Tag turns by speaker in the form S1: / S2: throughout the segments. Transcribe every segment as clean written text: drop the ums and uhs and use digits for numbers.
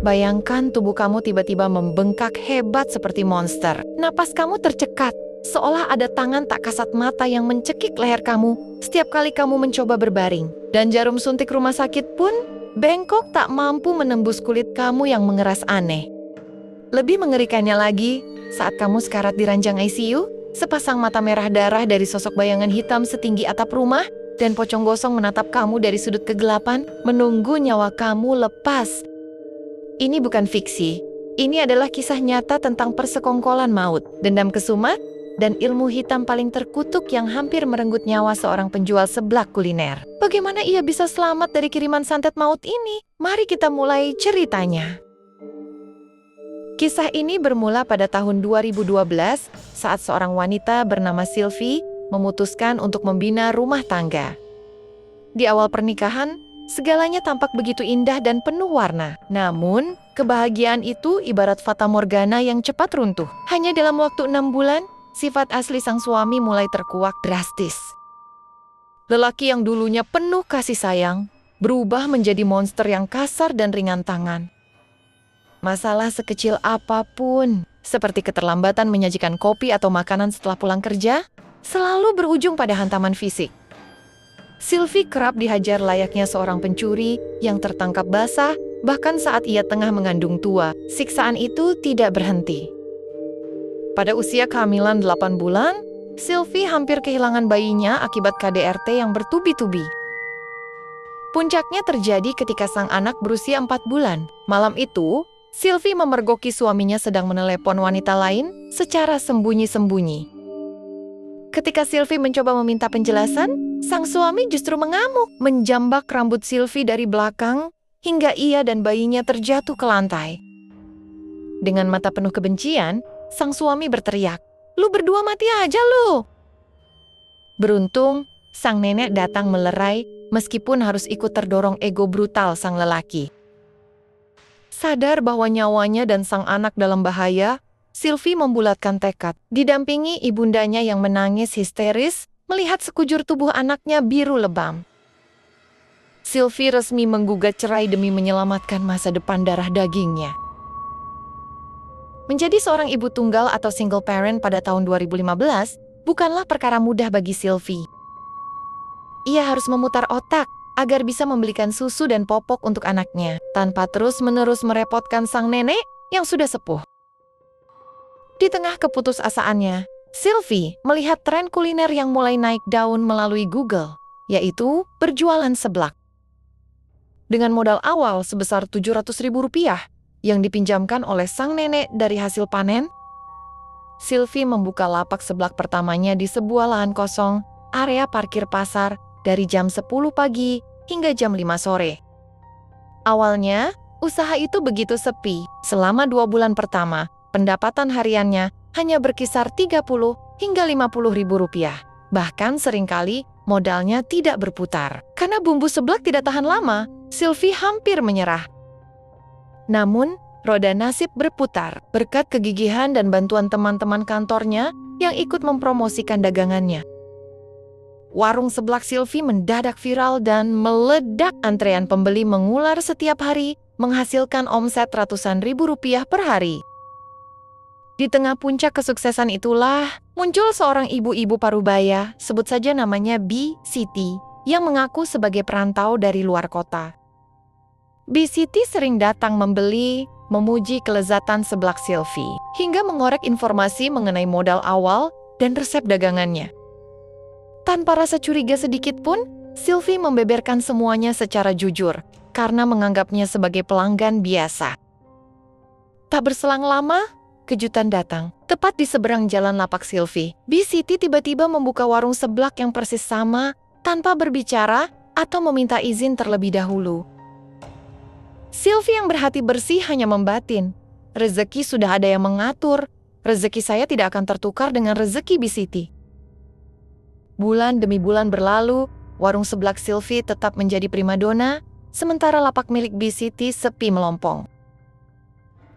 S1: Bayangkan tubuh kamu tiba-tiba membengkak hebat seperti monster. Napas kamu tercekat, seolah ada tangan tak kasat mata yang mencekik leher kamu setiap kali kamu mencoba berbaring. Dan jarum suntik rumah sakit pun bengkok tak mampu menembus kulit kamu yang mengeras aneh. Lebih mengerikannya lagi, saat kamu sekarat di ranjang ICU, sepasang mata merah darah dari sosok bayangan hitam setinggi atap rumah dan pocong gosong menatap kamu dari sudut kegelapan, menunggu nyawa kamu lepas. Ini bukan fiksi, ini adalah kisah nyata tentang persekongkolan maut, dendam kesumat, dan ilmu hitam paling terkutuk yang hampir merenggut nyawa seorang penjual seblak kuliner. Bagaimana ia bisa selamat dari kiriman santet maut ini? Mari kita mulai ceritanya. Kisah ini bermula pada tahun 2012 saat seorang wanita bernama Sylvie memutuskan untuk membina rumah tangga. Di awal pernikahan, segalanya tampak begitu indah dan penuh warna. Namun, kebahagiaan itu ibarat fata morgana yang cepat runtuh. Hanya dalam waktu 6 bulan, sifat asli sang suami mulai terkuak drastis. Lelaki yang dulunya penuh kasih sayang, berubah menjadi monster yang kasar dan ringan tangan. Masalah sekecil apapun, seperti keterlambatan menyajikan kopi atau makanan setelah pulang kerja, selalu berujung pada hantaman fisik. Sylvie kerap dihajar layaknya seorang pencuri yang tertangkap basah, bahkan saat ia tengah mengandung tua. Siksaan itu tidak berhenti. Pada usia kehamilan 8 bulan, Sylvie hampir kehilangan bayinya akibat KDRT yang bertubi-tubi. Puncaknya terjadi ketika sang anak berusia 4 bulan. Malam itu, Sylvie memergoki suaminya sedang menelepon wanita lain secara sembunyi-sembunyi. Ketika Sylvie mencoba meminta penjelasan, sang suami justru mengamuk, menjambak rambut Sylvie dari belakang hingga ia dan bayinya terjatuh ke lantai. Dengan mata penuh kebencian, sang suami berteriak, "Lu berdua mati aja lu!" Beruntung, sang nenek datang melerai meskipun harus ikut terdorong ego brutal sang lelaki. Sadar bahwa nyawanya dan sang anak dalam bahaya, Sylvie membulatkan tekad, didampingi ibundanya yang menangis histeris melihat sekujur tubuh anaknya biru lebam. Sylvie resmi menggugat cerai demi menyelamatkan masa depan darah dagingnya. Menjadi seorang ibu tunggal atau single parent pada tahun 2015 bukanlah perkara mudah bagi Sylvie. Ia harus memutar otak agar bisa membelikan susu dan popok untuk anaknya, tanpa terus-menerus merepotkan sang nenek yang sudah sepuh. Di tengah keputusasaannya, Sylvie melihat tren kuliner yang mulai naik daun melalui Google, yaitu berjualan seblak. Dengan modal awal sebesar Rp700.000 yang dipinjamkan oleh sang nenek dari hasil panen, Sylvie membuka lapak seblak pertamanya di sebuah lahan kosong, area parkir pasar, dari jam 10 pagi hingga jam 5 sore. Awalnya, usaha itu begitu sepi. Selama 2 bulan pertama, pendapatan hariannya hanya berkisar Rp30 hingga Rp50.000. Bahkan seringkali modalnya tidak berputar. Karena bumbu seblak tidak tahan lama, Sylvie hampir menyerah. Namun, roda nasib berputar berkat kegigihan dan bantuan teman-teman kantornya yang ikut mempromosikan dagangannya. Warung seblak Sylvie mendadak viral dan meledak. Antrean pembeli mengular setiap hari, menghasilkan omset ratusan ribu rupiah per hari. Di tengah puncak kesuksesan itulah, muncul seorang ibu-ibu parubaya, sebut saja namanya B. Siti, yang mengaku sebagai perantau dari luar kota. B. Siti sering datang membeli, memuji kelezatan seblak Sylvie, hingga mengorek informasi mengenai modal awal dan resep dagangannya. Tanpa rasa curiga sedikit pun, Sylvie membeberkan semuanya secara jujur, karena menganggapnya sebagai pelanggan biasa. Tak berselang lama, kejutan datang. Tepat di seberang jalan lapak Sylvie, B. Siti tiba-tiba membuka warung seblak yang persis sama, tanpa berbicara atau meminta izin terlebih dahulu. Sylvie yang berhati bersih hanya membatin. Rezeki sudah ada yang mengatur. Rezeki saya tidak akan tertukar dengan rezeki B. Siti. Bulan demi bulan berlalu, warung seblak Sylvie tetap menjadi primadona, sementara lapak milik B. Siti sepi melompong.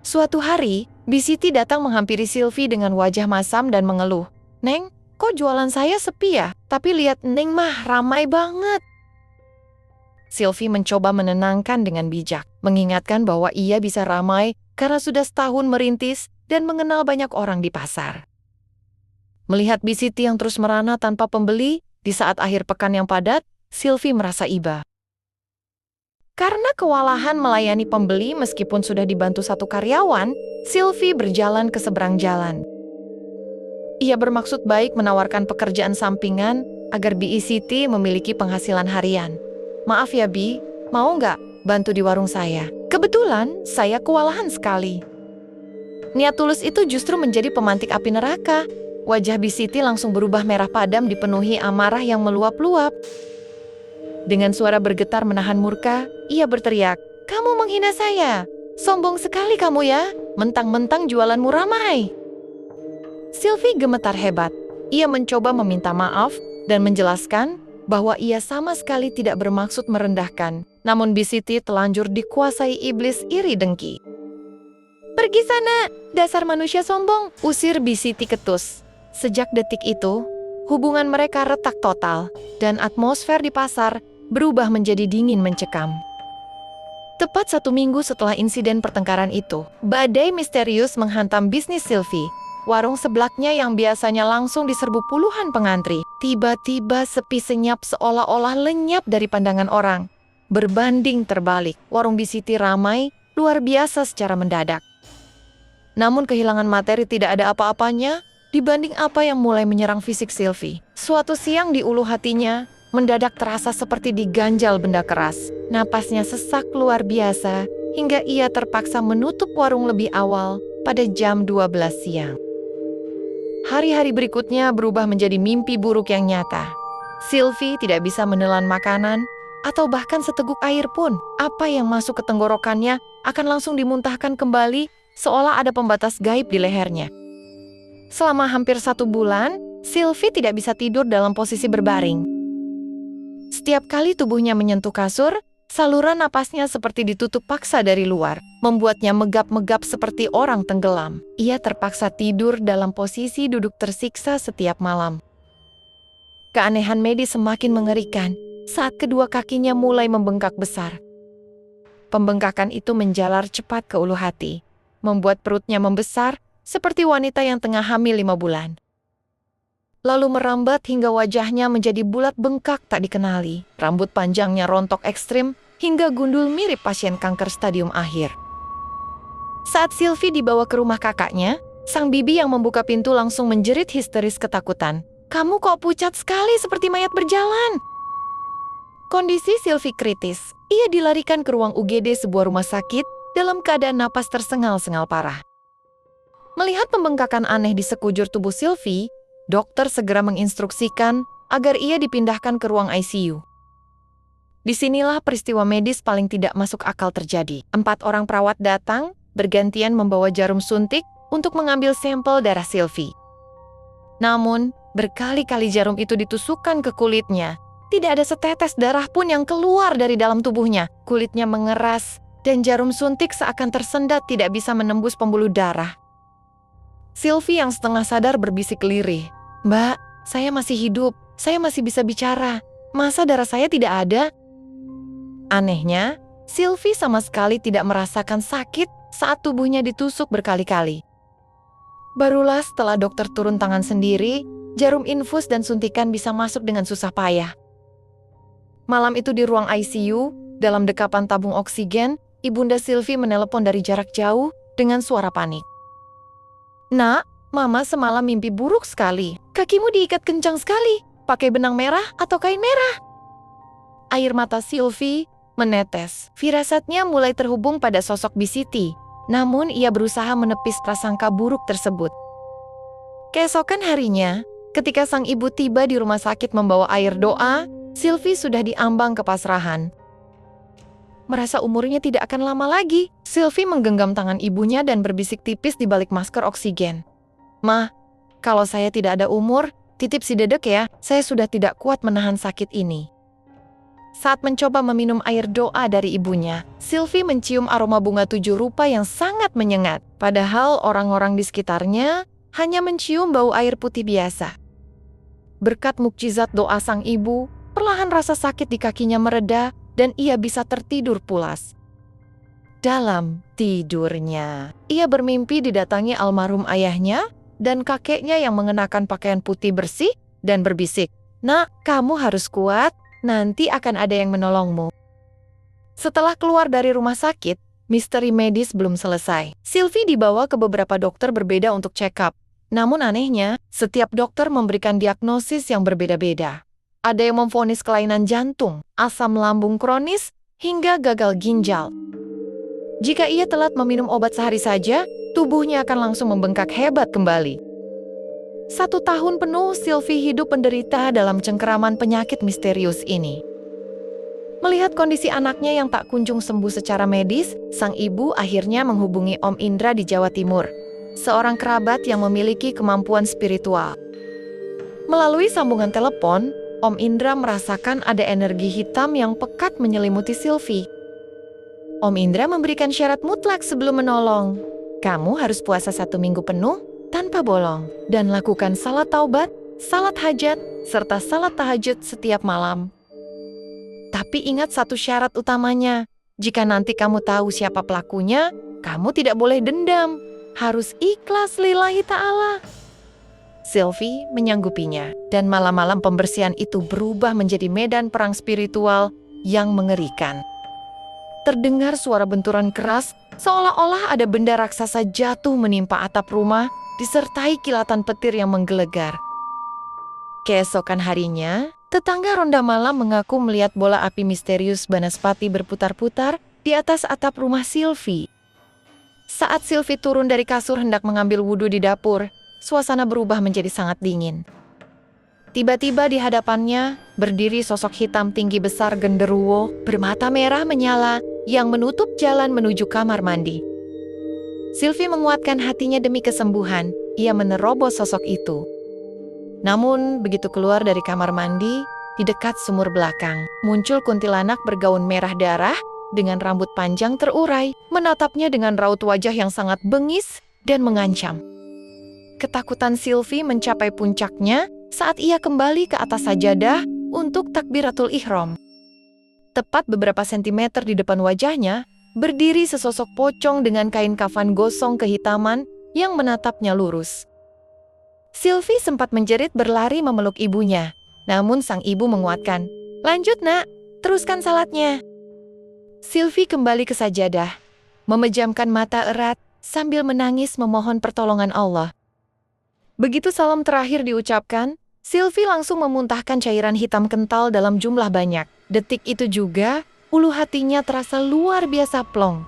S1: Suatu hari, B. Siti datang menghampiri Sylvie dengan wajah masam dan mengeluh. "Neng, kok jualan saya sepi ya? Tapi lihat Neng mah ramai banget. Sylvie mencoba menenangkan dengan bijak, mengingatkan bahwa ia bisa ramai karena sudah setahun merintis dan mengenal banyak orang di pasar. Melihat Bisiti yang terus merana tanpa pembeli, di saat akhir pekan yang padat, Sylvie merasa iba. Karena kewalahan melayani pembeli meskipun sudah dibantu satu karyawan, Sylvie berjalan ke seberang jalan. Ia bermaksud baik menawarkan pekerjaan sampingan agar BECT memiliki penghasilan harian. Maaf ya Bi, mau nggak bantu di warung saya? Kebetulan saya kewalahan sekali. Niat tulus itu justru menjadi pemantik api neraka. Wajah BECT langsung berubah merah padam dipenuhi amarah yang meluap-luap. Dengan suara bergetar menahan murka, ia berteriak, "Kamu menghina saya! Sombong sekali kamu ya! Mentang-mentang jualanmu ramai!" Sylvie gemetar hebat. Ia mencoba meminta maaf dan menjelaskan bahwa ia sama sekali tidak bermaksud merendahkan. Namun BECT telanjur dikuasai iblis iri dengki. "Pergi sana, dasar manusia sombong!" usir BECT ketus. Sejak detik itu, hubungan mereka retak total dan atmosfer di pasar berubah menjadi dingin mencekam. Tepat 1 minggu setelah insiden pertengkaran itu, badai misterius menghantam bisnis Sylvie. Warung sebelaknya yang biasanya langsung diserbu puluhan pengantri, tiba-tiba sepi senyap seolah-olah lenyap dari pandangan orang. Berbanding terbalik, warung BECT ramai, luar biasa secara mendadak. Namun kehilangan materi tidak ada apa-apanya dibanding apa yang mulai menyerang fisik Sylvie. Suatu siang di ulu hatinya, mendadak terasa seperti diganjal benda keras. Napasnya sesak luar biasa, hingga ia terpaksa menutup warung lebih awal pada jam 12 siang. Hari-hari berikutnya berubah menjadi mimpi buruk yang nyata. Sylvie tidak bisa menelan makanan, atau bahkan seteguk air pun. Apa yang masuk ke tenggorokannya akan langsung dimuntahkan kembali, seolah ada pembatas gaib di lehernya. Selama hampir 1 bulan, Sylvie tidak bisa tidur dalam posisi berbaring. Setiap kali tubuhnya menyentuh kasur, saluran napasnya seperti ditutup paksa dari luar, membuatnya megap-megap seperti orang tenggelam. Ia terpaksa tidur dalam posisi duduk tersiksa setiap malam. Keanehan medis semakin mengerikan saat kedua kakinya mulai membengkak besar. Pembengkakan itu menjalar cepat ke ulu hati, membuat perutnya membesar seperti wanita yang tengah hamil 5 bulan. Lalu merambat hingga wajahnya menjadi bulat bengkak tak dikenali. Rambut panjangnya rontok ekstrim hingga gundul mirip pasien kanker stadium akhir. Saat Sylvie dibawa ke rumah kakaknya, sang bibi yang membuka pintu langsung menjerit histeris ketakutan. "Kamu kok pucat sekali seperti mayat berjalan?" Kondisi Sylvie kritis. Ia dilarikan ke ruang UGD sebuah rumah sakit dalam keadaan napas tersengal-sengal parah. Melihat pembengkakan aneh di sekujur tubuh Sylvie, dokter segera menginstruksikan agar ia dipindahkan ke ruang ICU. Disinilah peristiwa medis paling tidak masuk akal terjadi. 4 orang perawat datang, bergantian membawa jarum suntik untuk mengambil sampel darah Sylvie. Namun, berkali-kali jarum itu ditusukkan ke kulitnya. Tidak ada setetes darah pun yang keluar dari dalam tubuhnya. Kulitnya mengeras, dan jarum suntik seakan tersendat tidak bisa menembus pembuluh darah. Sylvie yang setengah sadar berbisik lirih, "Mbak, saya masih hidup, saya masih bisa bicara. Masa darah saya tidak ada?" Anehnya, Sylvie sama sekali tidak merasakan sakit saat tubuhnya ditusuk berkali-kali. Barulah setelah dokter turun tangan sendiri, jarum infus dan suntikan bisa masuk dengan susah payah. Malam itu di ruang ICU, dalam dekapan tabung oksigen, ibunda Sylvie menelepon dari jarak jauh dengan suara panik. "Nak, Mama semalam mimpi buruk sekali. Kakimu diikat kencang sekali. Pakai benang merah atau kain merah?" Air mata Sylvie menetes. Firasatnya mulai terhubung pada sosok BECT. Namun ia berusaha menepis prasangka buruk tersebut. Keesokan harinya, ketika sang ibu tiba di rumah sakit membawa air doa, Sylvie sudah diambang kepasrahan. Merasa umurnya tidak akan lama lagi, Sylvie menggenggam tangan ibunya dan berbisik tipis di balik masker oksigen. "Mah, kalau saya tidak ada umur, titip si Dedek ya, saya sudah tidak kuat menahan sakit ini." Saat mencoba meminum air doa dari ibunya, Sylvie mencium aroma bunga 7 rupa yang sangat menyengat. Padahal orang-orang di sekitarnya hanya mencium bau air putih biasa. Berkat mukjizat doa sang ibu, perlahan rasa sakit di kakinya mereda dan ia bisa tertidur pulas. Dalam tidurnya, ia bermimpi didatangi almarhum ayahnya dan kakeknya yang mengenakan pakaian putih bersih dan berbisik, "Nak, kamu harus kuat, nanti akan ada yang menolongmu." Setelah keluar dari rumah sakit, misteri medis belum selesai. Sylvie dibawa ke beberapa dokter berbeda untuk check-up. Namun anehnya, setiap dokter memberikan diagnosis yang berbeda-beda. Ada yang memvonis kelainan jantung, asam lambung kronis, hingga gagal ginjal. Jika ia telat meminum obat sehari saja, tubuhnya akan langsung membengkak hebat kembali. 1 tahun penuh Sylvie hidup menderita dalam cengkeraman penyakit misterius ini. Melihat kondisi anaknya yang tak kunjung sembuh secara medis, sang ibu akhirnya menghubungi Om Indra di Jawa Timur, seorang kerabat yang memiliki kemampuan spiritual. Melalui sambungan telepon, Om Indra merasakan ada energi hitam yang pekat menyelimuti Sylvie. Om Indra memberikan syarat mutlak sebelum menolong. Kamu harus puasa 1 minggu penuh tanpa bolong dan lakukan salat taubat, salat hajat, serta salat tahajud setiap malam. Tapi ingat satu syarat utamanya, jika nanti kamu tahu siapa pelakunya, kamu tidak boleh dendam, harus ikhlas lillahi ta'ala. Sylvie menyanggupinya, dan malam-malam pembersihan itu berubah menjadi medan perang spiritual yang mengerikan. Terdengar suara benturan keras, seolah-olah ada benda raksasa jatuh menimpa atap rumah, disertai kilatan petir yang menggelegar. Keesokan harinya, tetangga ronda malam mengaku melihat bola api misterius Banaspati berputar-putar di atas atap rumah Sylvie. Saat Sylvie turun dari kasur hendak mengambil wudhu di dapur, suasana berubah menjadi sangat dingin. Tiba-tiba di hadapannya berdiri sosok hitam tinggi besar genderuwo bermata merah menyala yang menutup jalan menuju kamar mandi. Sylvie menguatkan hatinya demi kesembuhan, ia menerobos sosok itu. Namun begitu keluar dari kamar mandi, di dekat sumur belakang, muncul kuntilanak bergaun merah darah dengan rambut panjang terurai, menatapnya dengan raut wajah yang sangat bengis dan mengancam. Ketakutan Sylvie mencapai puncaknya saat ia kembali ke atas sajadah untuk takbiratul ihram. Tepat beberapa sentimeter di depan wajahnya, berdiri sesosok pocong dengan kain kafan gosong kehitaman yang menatapnya lurus. Sylvie sempat menjerit berlari memeluk ibunya, namun sang ibu menguatkan. "Lanjut nak, teruskan salatnya." Sylvie kembali ke sajadah, memejamkan mata erat sambil menangis memohon pertolongan Allah. Begitu salam terakhir diucapkan, Sylvie langsung memuntahkan cairan hitam kental dalam jumlah banyak. Detik itu juga, ulu hatinya terasa luar biasa plong.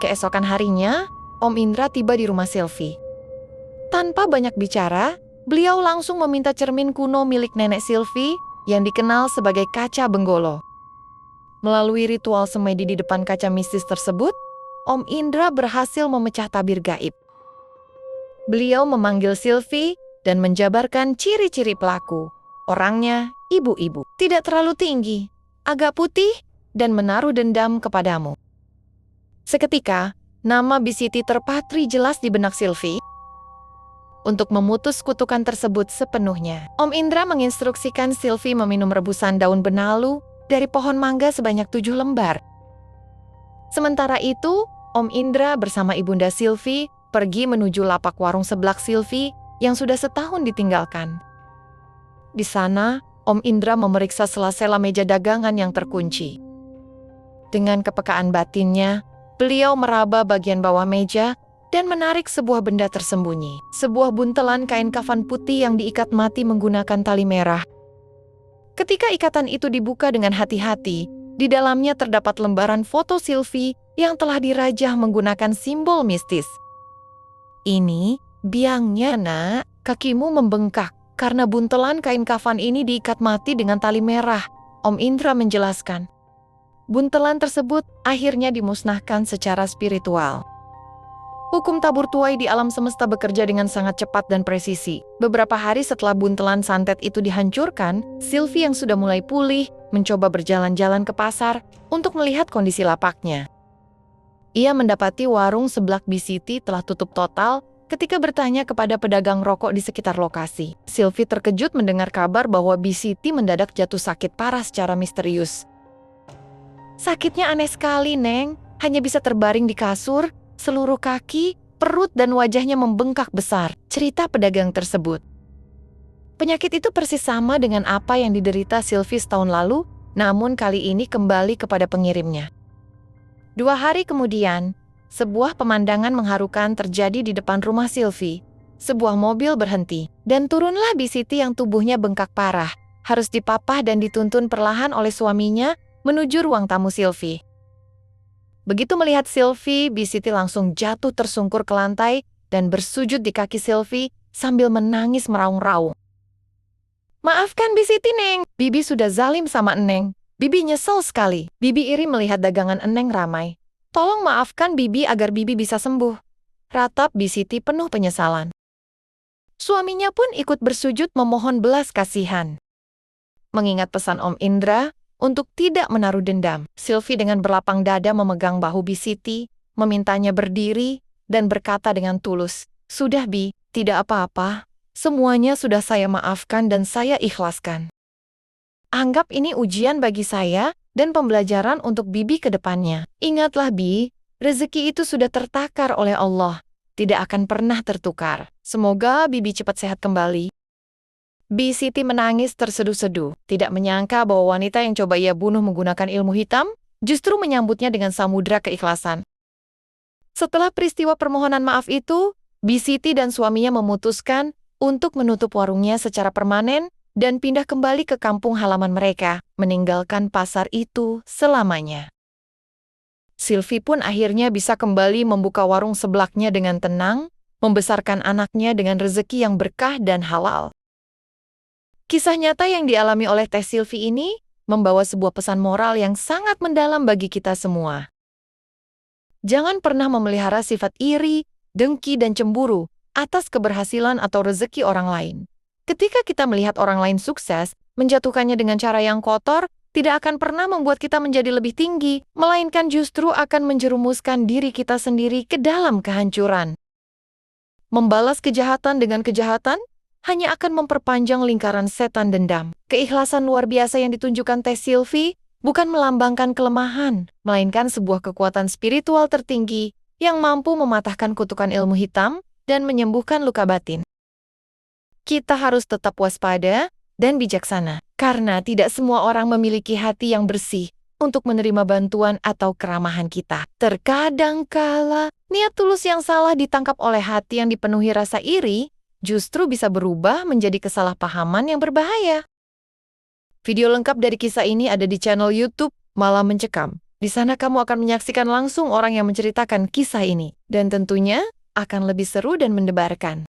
S1: Keesokan harinya, Om Indra tiba di rumah Sylvie. Tanpa banyak bicara, beliau langsung meminta cermin kuno milik nenek Sylvie yang dikenal sebagai kaca Benggolo. Melalui ritual semedi di depan kaca mistis tersebut, Om Indra berhasil memecah tabir gaib. Beliau memanggil Sylvie dan menjabarkan ciri-ciri pelaku. Orangnya ibu-ibu, tidak terlalu tinggi, agak putih, dan menaruh dendam kepadamu. Seketika, nama Bisiti terpatri jelas di benak Sylvie. Untuk memutus kutukan tersebut sepenuhnya, Om Indra menginstruksikan Sylvie meminum rebusan daun benalu dari pohon mangga sebanyak 7 lembar. Sementara itu, Om Indra bersama ibunda Sylvie pergi menuju lapak warung seblak Sylvie yang sudah setahun ditinggalkan. Di sana, Om Indra memeriksa sela-sela meja dagangan yang terkunci. Dengan kepekaan batinnya, beliau meraba bagian bawah meja dan menarik sebuah benda tersembunyi, sebuah buntelan kain kafan putih yang diikat mati menggunakan tali merah. Ketika ikatan itu dibuka dengan hati-hati, di dalamnya terdapat lembaran foto Sylvie yang telah dirajah menggunakan simbol mistis. "Ini biangnya, nak, kakimu membengkak karena buntelan kain kafan ini diikat mati dengan tali merah," Om Indra menjelaskan. Buntelan tersebut akhirnya dimusnahkan secara spiritual. Hukum tabur tuai di alam semesta bekerja dengan sangat cepat dan presisi. Beberapa hari setelah buntelan santet itu dihancurkan, Sylvie yang sudah mulai pulih mencoba berjalan-jalan ke pasar untuk melihat kondisi lapaknya. Ia mendapati warung seblak Bisiti telah tutup total Ketika bertanya kepada pedagang rokok di sekitar lokasi, Sylvie terkejut mendengar kabar bahwa Siti mendadak jatuh sakit parah secara misterius. Sakitnya aneh sekali, Neng. Hanya bisa terbaring di kasur, seluruh kaki, perut dan wajahnya membengkak besar, cerita pedagang tersebut. Penyakit itu persis sama dengan apa yang diderita Sylvie setahun lalu, namun kali ini kembali kepada pengirimnya. 2 hari kemudian, sebuah pemandangan mengharukan terjadi di depan rumah Sylvie. Sebuah mobil berhenti, dan turunlah Siti yang tubuhnya bengkak parah, harus dipapah dan dituntun perlahan oleh suaminya menuju ruang tamu Sylvie. Begitu melihat Sylvie, Siti langsung jatuh tersungkur ke lantai dan bersujud di kaki Sylvie sambil menangis meraung-raung. "Maafkan Siti, Neng. Bibi sudah zalim sama Eneng. Bibi nyesel sekali." Bibi iri melihat dagangan Eneng ramai. "Tolong maafkan Bibi agar Bibi bisa sembuh," ratap Siti penuh penyesalan. Suaminya pun ikut bersujud memohon belas kasihan. Mengingat pesan Om Indra untuk tidak menaruh dendam, Sylvie dengan berlapang dada memegang bahu Siti, memintanya berdiri, dan berkata dengan tulus, "Sudah Bi, tidak apa-apa. Semuanya sudah saya maafkan dan saya ikhlaskan. Anggap ini ujian bagi saya dan pembelajaran untuk Bibi ke depannya. Ingatlah Bi, rezeki itu sudah tertakar oleh Allah, tidak akan pernah tertukar. Semoga Bibi cepat sehat kembali." Siti menangis terseduh-seduh, tidak menyangka bahwa wanita yang coba ia bunuh menggunakan ilmu hitam, justru menyambutnya dengan samudra keikhlasan. Setelah peristiwa permohonan maaf itu, Siti dan suaminya memutuskan untuk menutup warungnya secara permanen dan pindah kembali ke kampung halaman mereka, meninggalkan pasar itu selamanya. Sylvie pun akhirnya bisa kembali membuka warung sebelaknya dengan tenang, membesarkan anaknya dengan rezeki yang berkah dan halal. Kisah nyata yang dialami oleh Teh Sylvie ini membawa sebuah pesan moral yang sangat mendalam bagi kita semua. Jangan pernah memelihara sifat iri, dengki, dan cemburu atas keberhasilan atau rezeki orang lain. Ketika kita melihat orang lain sukses, menjatuhkannya dengan cara yang kotor, tidak akan pernah membuat kita menjadi lebih tinggi, melainkan justru akan menjerumuskan diri kita sendiri ke dalam kehancuran. Membalas kejahatan dengan kejahatan hanya akan memperpanjang lingkaran setan dendam. Keikhlasan luar biasa yang ditunjukkan Teh Sylvie bukan melambangkan kelemahan, melainkan sebuah kekuatan spiritual tertinggi yang mampu mematahkan kutukan ilmu hitam dan menyembuhkan luka batin. Kita harus tetap waspada dan bijaksana, karena tidak semua orang memiliki hati yang bersih untuk menerima bantuan atau keramahan kita. Terkadang kala, niat tulus yang salah ditangkap oleh hati yang dipenuhi rasa iri, justru bisa berubah menjadi kesalahpahaman yang berbahaya. Video lengkap dari kisah ini ada di channel YouTube Malam Mencekam. Di sana kamu akan menyaksikan langsung orang yang menceritakan kisah ini, dan tentunya akan lebih seru dan mendebarkan.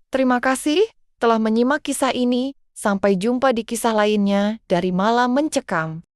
S1: Terima kasih telah menyimak kisah ini. Sampai jumpa di kisah lainnya dari Malam Mencekam.